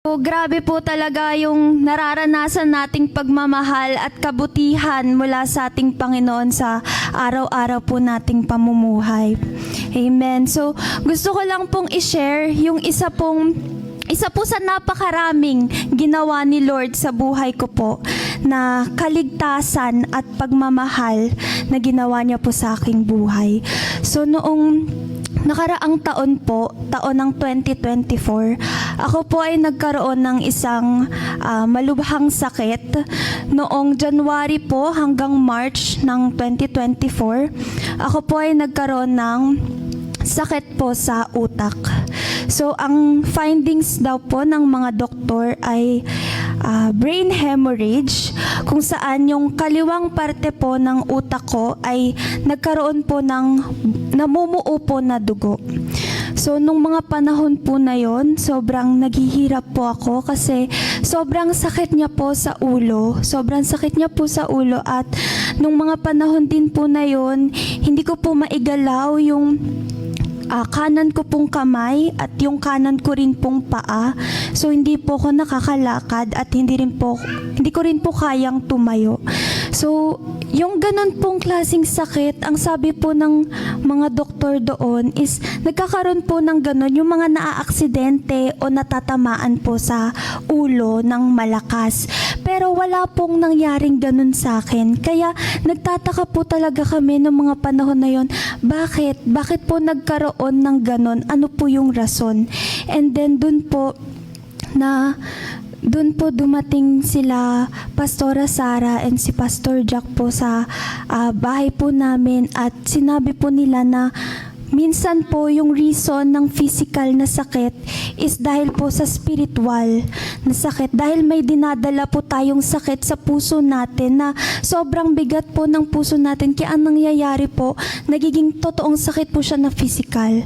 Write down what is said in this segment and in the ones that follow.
So, grabe po talaga yung nararanasan nating pagmamahal at kabutihan mula sa ating Panginoon sa araw-araw po nating pamumuhay. Amen. So, gusto ko lang pong i-share yung isa po sa napakaraming ginawa ni Lord sa buhay ko po na kaligtasan at pagmamahal na ginawa niya po sa aking buhay. So, noong nakaraang taon po, taon ng 2024, ako po ay nagkaroon ng isang malubhang sakit. Noong January po hanggang March ng 2024, ako po ay nagkaroon ng sakit po sa utak. So, ang findings daw po ng mga doktor ay brain hemorrhage, kung saan yung kaliwang parte po ng utak ko ay nagkaroon po ng namumuo po na dugo. So, nung mga panahon po na yon, sobrang naghihirap po ako kasi sobrang sakit niya po sa ulo. Sobrang sakit niya po sa ulo at nung mga panahon din po na yon, hindi ko po maigalaw yung kanan ko pong kamay at yung kanan ko rin pong paa. So, hindi po ako nakakalakad at hindi ko rin po kayang tumayo. So, yung ganun pong klaseng sakit, ang sabi po ng mga doktor doon is nagkakaroon po ng ganun yung mga naaaksidente o natatamaan po sa ulo ng malakas. Pero wala pong nangyaring ganun sa akin. Kaya nagtataka po talaga kami ng mga panahon na yon. Bakit? Bakit po nagkaroon ng ganun? Ano po yung rason? And then dun po dumating sila Pastora Sara and si Pastor Jack po sa bahay po namin at sinabi po nila na minsan po yung reason ng physical na sakit is dahil po sa spiritual na sakit. Dahil may dinadala po tayong sakit sa puso natin na sobrang bigat po ng puso natin. Kaya ang nangyayari po, nagiging totoong sakit po siya na physical.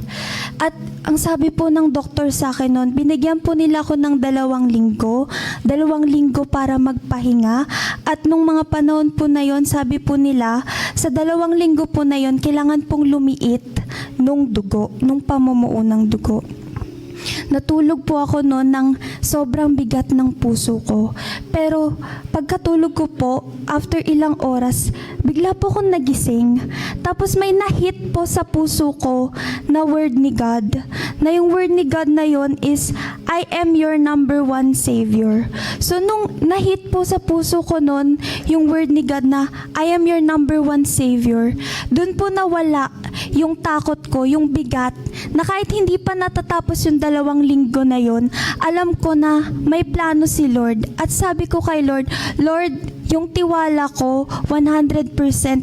At ang sabi po ng doktor sa akin noon, binigyan po nila ako ng 2 linggo. 2 linggo para magpahinga. At nung mga panahon po na yon, sabi po nila, sa 2 linggo po na yon, kailangan pong lumiit nung dugo, nung pamumuo ng dugo. Natulog po ako noon ng sobrang bigat ng puso ko. Pero pagkatulog ko po, after ilang oras, bigla po akong nagising. Tapos may nahit po sa puso ko na word ni God. Na yung word ni God na yon is, I am your number 1 Savior. So nung nahit po sa puso ko noon, yung word ni God na, I am your number 1 Savior, dun po nawala yung takot ko, yung bigat, na kahit hindi pa natatapos yung 2 linggo na yon, alam ko na may plano si Lord. At sabi ko kay Lord, Lord, yung tiwala ko, 100%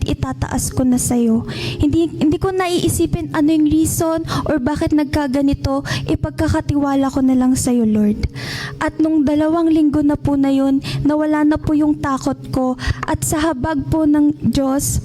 itataas ko na sa'yo. Hindi ko naiisipin ano yung reason or bakit nagkaganito, ipagkakatiwala ko na lang sa'yo, Lord. At nung 2 linggo na po na yun, nawala na po yung takot ko. At sa habag po ng Diyos,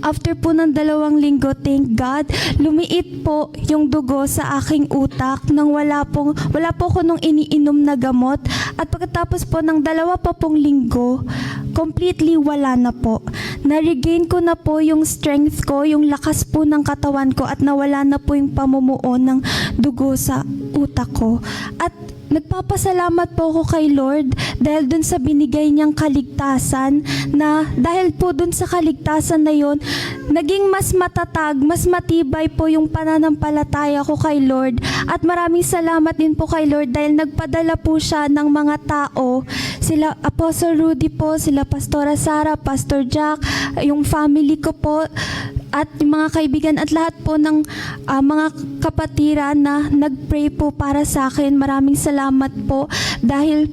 after po ng 2 linggo, thank God, lumiit po yung dugo sa aking utak nang wala po ako nung iniinom na gamot. At pagkatapos po ng 2 pa pong linggo, completely wala na po. Na-regain ko na po yung strength ko, yung lakas po ng katawan ko at nawala na po yung pamumuo ng dugo sa utak ko. At nagpapasalamat po ako kay Lord dahil dun sa binigay niyang kaligtasan na dahil po dun sa kaligtasan na yon, naging mas matatag, mas matibay po yung pananampalataya ko kay Lord. At maraming salamat din po kay Lord dahil nagpadala po siya ng mga tao, sila Apostle Rudy po, sila Pastora Sara, Pastor Jack, yung family ko po, at yung mga kaibigan at lahat po ng mga kapatiran na nag-pray po para sa akin. Maraming salamat po dahil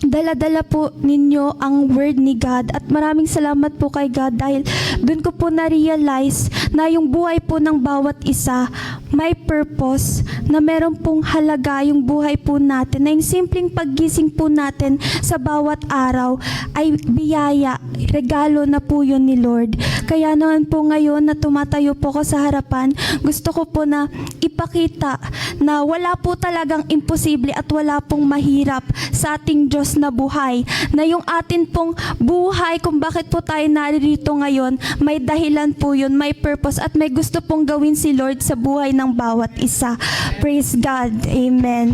dala-dala po ninyo ang word ni God at maraming salamat po kay God dahil dun ko po na-realize na yung buhay po ng bawat isa may purpose, na meron pong halaga yung buhay po natin, na yung simpleng paggising po natin sa bawat araw ay biyaya, regalo na po yun ni Lord. Kaya naman po ngayon na tumatayo po ko sa harapan, gusto ko po na ipakita na wala po talagang imposible at wala pong mahirap sa ating Diyos na buhay, na yung atin pong buhay kung bakit po tayo naririto ngayon, may dahilan po yun, may purpose at may gusto pong gawin si Lord sa buhay ng bawat isa. Praise God. Amen.